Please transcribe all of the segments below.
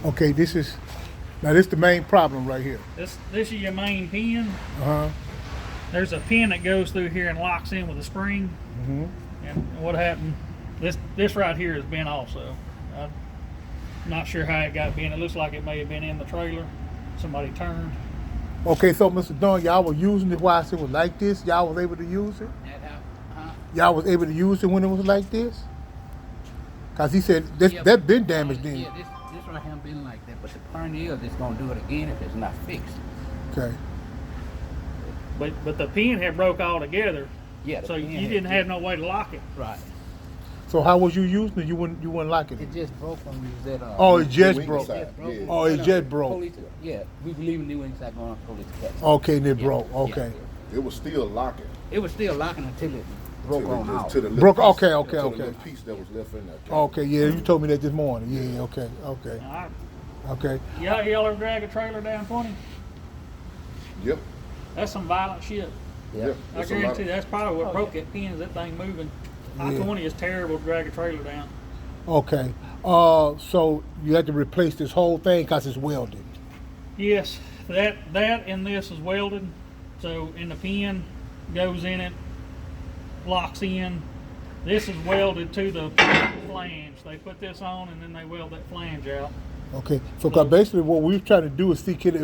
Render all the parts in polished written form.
Okay, this is the main problem right here. This is your main pin. Uh-huh. There's a pin that goes through here and locks in with a spring. Mm-hmm. And what happened? This right here has been also. I'm not sure how it got bent. It looks like it may have been in the trailer. Somebody turned. Okay, so Mr. Dunn, y'all were using it while it was like this? Y'all was able to use it? Y'all was able to use it when it was like this? Because he said that been damaged then. Yeah, this right here been like that, but the point is it's gonna do it again if it's not fixed. Okay. But the pin had broke all together. Yeah. So you didn't have no way to lock it. Right. So how was you using it? You wasn't liking it? It just broke when we was at Oh, it just wing broke. side, yeah. Oh, it just broke. Police, yeah, we leaving the wing side going on police test. Okay, and it Yeah, broke. yeah, Okay. yeah. It was still locking. It was still locking until it broke on out. To the Broke- little okay, piece, okay, to the okay. little piece that was left in there. Okay, yeah, you told me that this morning. Yeah, okay, okay, All right. okay. Y'all ever drag a trailer down 20? Yep. That's some violent shit. Yeah. Yep. I It's a lot guarantee of- that's probably what broke that pin, is that thing moving. I-20 is terrible to drag a trailer down. Okay. So you had to replace this whole thing because it's welded. Yes, that and this is welded. So in the pin goes in it, locks in. This is welded to the flange. They put this on and then they weld that flange out. Okay. So 'cause basically what we're trying to do is see, kid,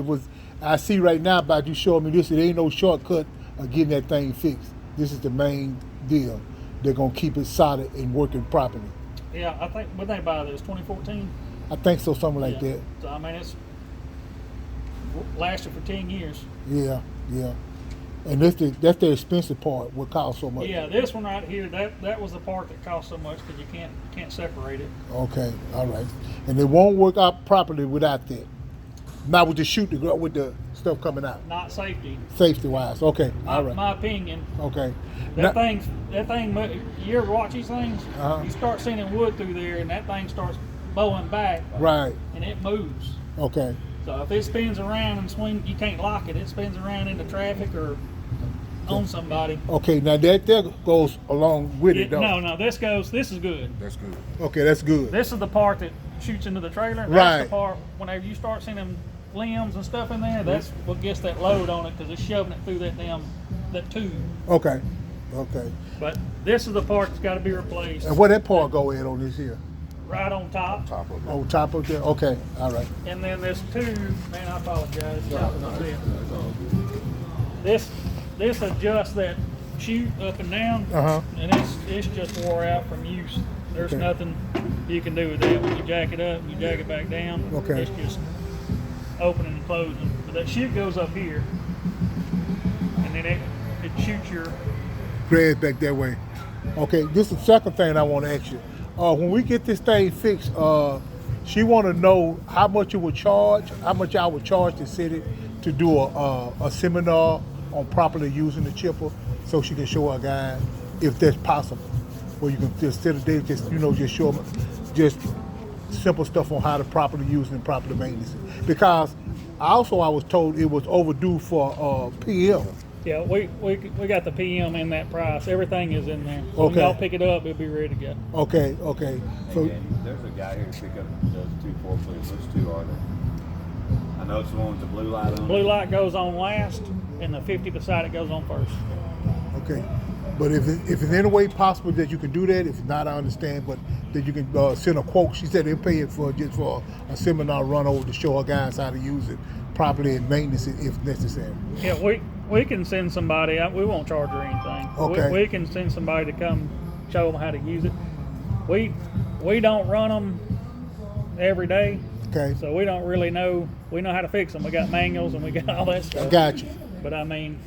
I see right now about you showing me this, it ain't no shortcut of getting that thing fixed. This is the main deal. They're gonna keep it solid and working properly. Yeah, I think, what they buy this, 2014? I think so, something like Yeah. that. So I mean, it's lasted for 10 years. Yeah, yeah. And that's the expensive part. What costs so much? Yeah, this one right here, that was the part that cost so much because you can't separate it. Okay, all right. And it won't work out properly without that. Not with the with the stuff coming out. Not safety. Safety wise. Okay, all right. My opinion. Okay. That Now- thing. You ever watch these things? Uh-huh. You start sending wood through there, and that thing starts bowing back, Right. and it moves. Okay. So if it spins around and swing, you can't lock it. It spins around into traffic or on somebody. Okay. Now that goes along with it, though. No, this is good. That's good. Okay, that's good. This is the part that shoots into the trailer. That's Right. the part, whenever you start seeing them limbs and stuff in there, that's what gets that load on it because it's shoving it through that tube. Okay. Okay. But this is the part that's got to be replaced. And where that part go in on this here? Right on top. Top of it. On top of there? Okay. All right. And then this tube, man, I apologize. Y'all can see it. This adjusts that chute up and down, Uh-huh. and it's just wore out from use. There's Okay. nothing you can do with that. When you jack it up, you jack it back down. Okay. It's just opening and closing. But that chute goes up here, and then it shoots your. Threads back that way. Okay. This is the second thing I want to ask you. When we get this thing fixed, she want to know how much it would charge, how much I would charge the city to do a seminar on properly using the chipper, so she can show her guys if that's possible. Where you can just sit a day, just show them just simple stuff on how to properly use it and properly maintenance it. Because I was told it was overdue for PM. Yeah, we got the PM in that price. Everything is in there. So Okay. when y'all pick it up, it'll be ready to go. Okay, okay. So And there's a guy here to pick up those 2 4-footers. Those two are the. I know it's the one with the blue light on. Blue light goes on last, and the 50 beside it goes on first. okay, but if it's any way possible that you can do that, if not, I understand. But that you can send a quote. She said they'll pay it for a seminar run over to show her guys how to use it properly and maintenance it if necessary. Yeah, we can send somebody out. We won't charge her anything. Okay. We can send somebody to come show them how to use it. We don't run them every day, Okay, so we don't really know. We know how to fix them. We got manuals and we got all that I stuff. got you. But I mean,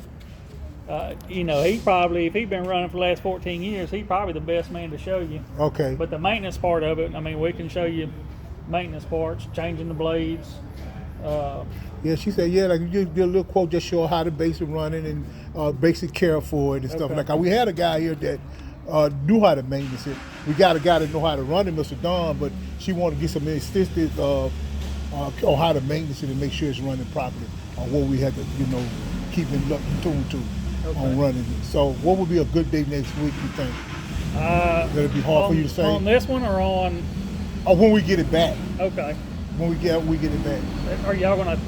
he probably, if he's been running for the last 14 years, he's probably the best man to show you. Okay, But the maintenance part of it, I mean, we can show you maintenance parts, changing the blades. yeah, she said like you just did a little quote, just show her how to basic running and basic care for it and stuff Okay. like that. We had a guy here that knew how to maintenance it. We got a guy that know how to run it, Mr. Don, but she wanted to get some assistance on how to maintenance it and make sure it's running properly, on what we had to, keep in tuned to on running it. So what would be a good day next week, you think? That'd be hard for you to say? On this one or on, Or when we get it back. okay. when we get it back. Are y'all gonna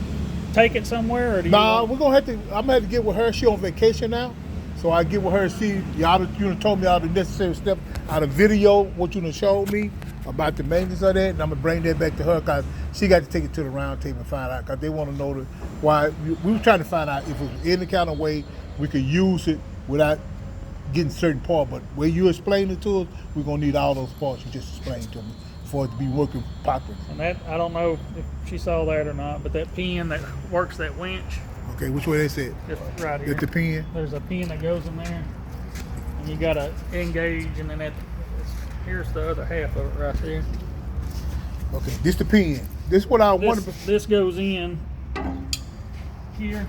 take it somewhere, or do you? Nah, we're gonna have to. I'm gonna have to get with her. She on vacation now, so I get with her and see y'all. You done told me all the necessary steps out of video what you done showed me about the maintenance of that, and I'm gonna bring that back to her because she got to take it to the round table and find out because they want to know why. We were trying to find out if it was any kind of way we could use it without getting certain part. But where you explained it to us, we're gonna need all those parts you just explained to me for it to be working properly. And that, I don't know if she saw that or not, but that pin that works that winch, Okay, which way they said? just right here. Get the pin. There's a pin that goes in there, and you gotta engage, and then here's the other half of it right there. Okay, this the pin. This is what I wanted. This goes in here.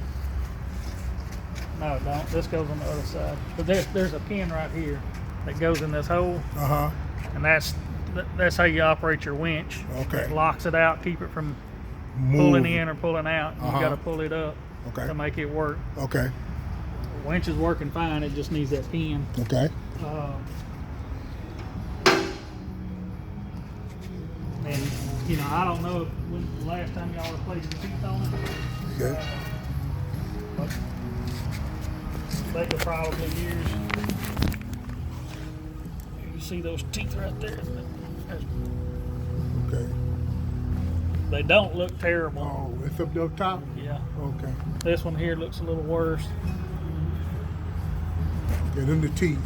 No, it don't. This goes on the other side. But there's a pin right here that goes in this hole, Uh huh. and that's how you operate your winch. Okay. It locks it out, keep it from pulling in or pulling out. You Uh-huh. got to pull it up Okay. to make it work. Okay. The winch is working fine. It just needs that pin. Okay. And you know, I don't know when the last time y'all replaced the teeth on it. Okay. But they could probably use. You see those teeth right there? Okay. They don't look terrible. Oh, it's up there top. Yeah. Okay. This one here looks a little worse. Yeah, them the teeth.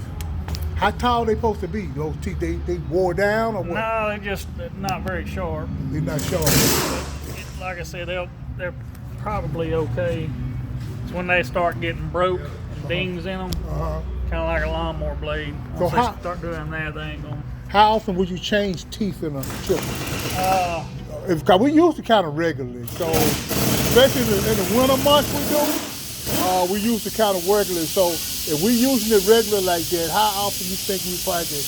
How tall they supposed to be? Those teeth, they wore down or what? No, they're not very sharp. They're not sharp. Like I said, they're probably okay. It's when they start getting broke and dings in them, Uh-huh. kind of like a lawnmower blade. So Once how- they start doing that, they ain't gonna. How often would you change teeth in a chip? Uh, Cause we use it kind of regularly. So especially in the winter months we use it kind of regularly. So if we using it regular like that, how often you think we probably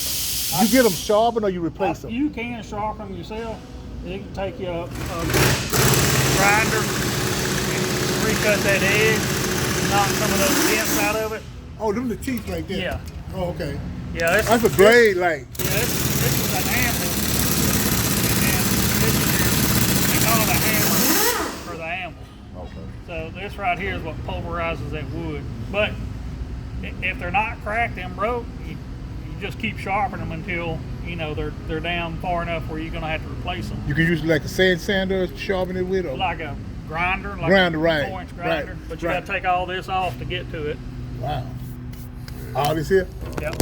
you get them sharpened or you replace them? you can sharpen them yourself. It can take you a grinder and recut that edge, knock some of those dents out of it. Oh, them the teeth right there. Yeah. Oh, okay. Yeah, That's a blade, like. Yeah, this is an anvil, and this is we call it a hammer for the anvil. Okay. So this right here is what pulverizes that wood. But if they're not cracked and broke, you just keep sharpening them until you know they're down far enough where you're gonna have to replace them. You can use it like a sand sander to sharpen it with, or Like a grinder, like Grinder, a right, 4-inch grinder. right, But you right. gotta take all this off to get to it. wow. All this here? Yep.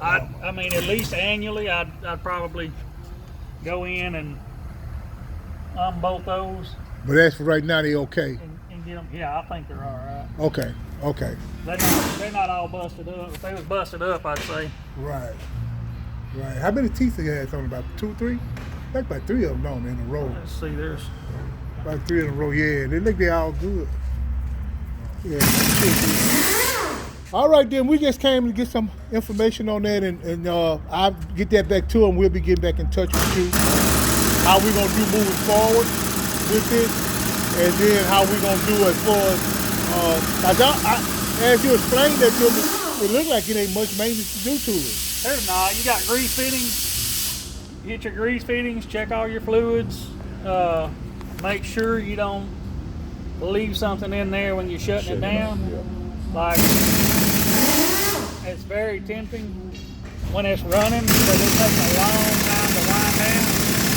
I mean, at least annually, I'd probably go in and unbolt those But as for right now, they okay. and get them. Yeah, I think they're all right. Okay, okay. They're not all busted up. If they was busted up, I'd say. Right. Right. How many teeth they had? Something about 2, 3? Like about 3 of them, don't they, in a row? Let's see. There's About 3 in a row, yeah. They look they all good. Yeah. All right, then we just came to get some information on that, and I'll get that back to them. We'll be getting back in touch with you. How we gonna do moving forward with this, and then how we gonna do as far as as you explained that to me, it looked like it ain't much maintenance to do to it. there's not. You got grease fittings. Get your grease fittings. Check all your fluids. Make sure you don't leave something in there when you're shutting it down. Like, it's very tempting when it's running because it takes a long time to wind down.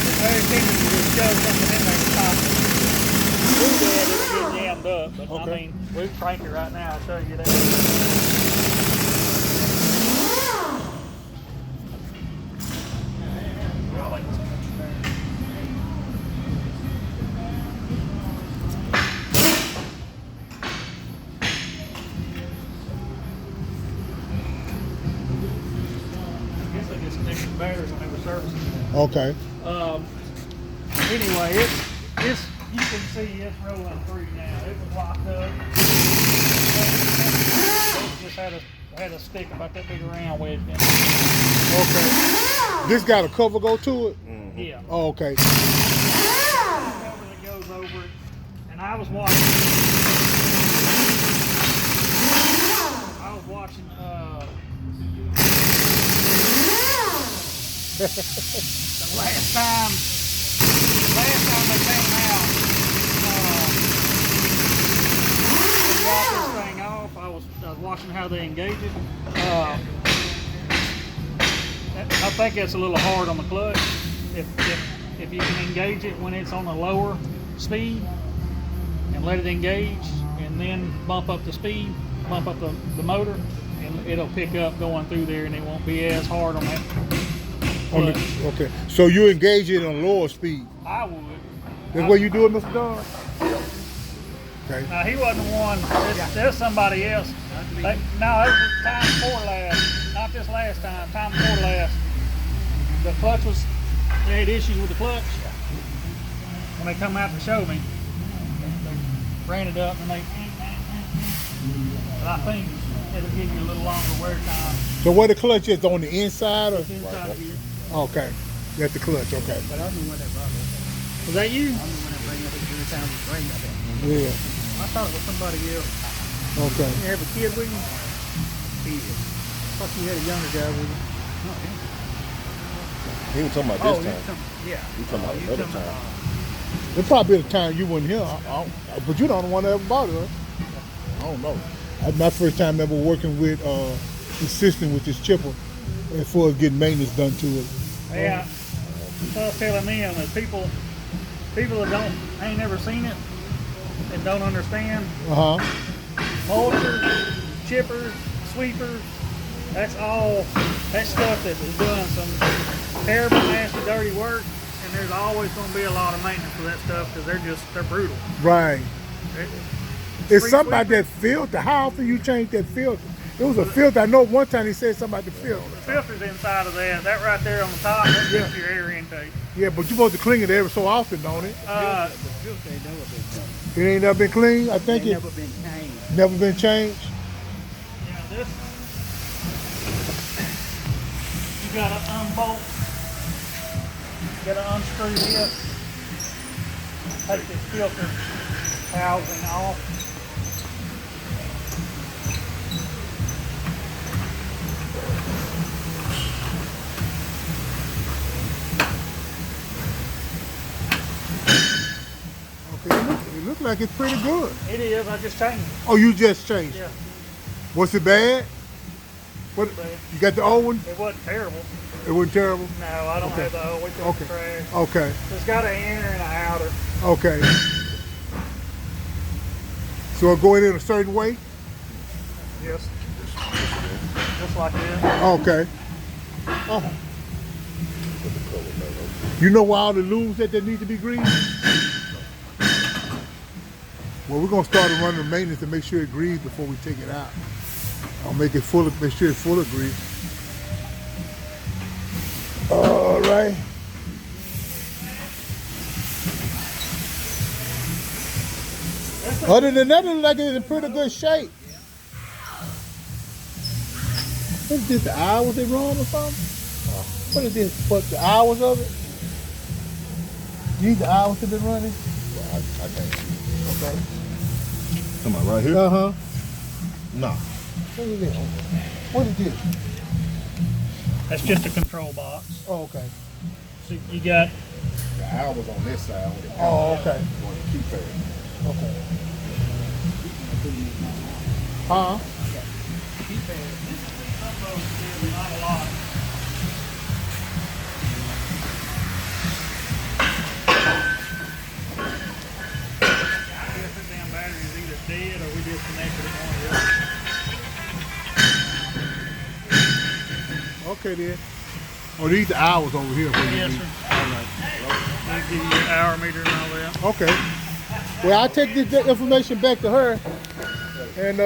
It's very tempting to just shove something in there and stop it. Do that, it'll get jammed up. But Okay. I mean, we can crank it right now. I'll show you that. I guess they disconnected the batteries when they were servicing. Okay. Anyway, it's you can see it's rolling through now. It was locked up. It just had a stick about that big around wedged in. Okay. This got a cover go to it? Yeah. Oh, okay. Cover that goes over it. And I was watching the last time clutch and how they engage it. I think that's a little hard on the clutch. If you can engage it when it's on a lower speed and let it engage, and then bump up the speed, bump up the motor, and it'll pick up going through there, and it won't be as hard on that clutch. Okay, so you engage it on lower speed. I would. That's where you do it, Mr. Don? Okay. Now he wasn't the one. There's somebody else. No, it was time before last. Not this last time. Time before last. The clutch was. They had issues with the clutch. When they come out to show me, they ran it up and they. But I think it'll give you a little longer wear time. So where the clutch is, on the inside or? Inside here. Okay, that's the clutch. Okay. But I don't know what that brought up. Was that you? I don't know when that bring up every time we bring up that. Yeah. I thought it was somebody else. Okay. You have a kid with you? Yeah. I thought you had a younger guy with you. No, yeah. He was talking about Oh, this you time. talking, yeah. You talking about You another talking time. There probably been a time you weren't here, but you're not the one that ever bought it, huh? I don't know. My first time ever working with, assisting with this chipper as far as getting maintenance done to it. Yeah, so I was telling them that people that ain't never seen it and don't understand Uh-huh. mulchers, chippers, sweepers. That's stuff that is doing some terrible, nasty, dirty work, and there's always going to be a lot of maintenance for that stuff because they're brutal. Right. It- It's Free something about sweeper. that filter. How often you change that filter? It was a filter. I know one time he said something about the filter. The filter's inside of that. That right there on the top, that's just your air intake. Yeah, but you're supposed to clean it every so often, don't it? The filter ain't never been changed. It ain't never been cleaned. I think Ain't it never been changed. never been changed. Yeah, this, you gotta unbolt, you gotta unscrew this, take this filter housing off. Okay, it look like it's pretty good. It is, I just changed it. Oh, you just changed it. Yeah, Was it bad? What? bad. You got the old one? It wasn't terrible. It wasn't terrible. No, I don't Okay. have the old, we took Okay. the trash. Okay. It's got an inner and an outer. Okay. So it going in a certain way? Yes. Just like this. Okay. Oh. You know why all the looms that need to be greased? Well, we're gonna start running the maintenance to make sure it greased before we take it out. I'll make it full of, make sure it's full of grease. All right. Other than that, it looks like it's in pretty good shape. What is this, the hours they run or something? What is this, what, the hours of it? You need the hours to be running? I can't see. Okay. Come on, right here? Uh-huh. Nah. What is this? What is this? That's just a control box. Oh, okay. So you got, The hours on this side. Oh, okay. On the keypad. Okay. Huh? not a lot. I guess this damn battery is either dead or we disconnected it one or the other. Okay then. Oh, these the hours over here. For you. Yes, sir. They give you an hour meter and all that. Okay. Well, I'll take this information back to her and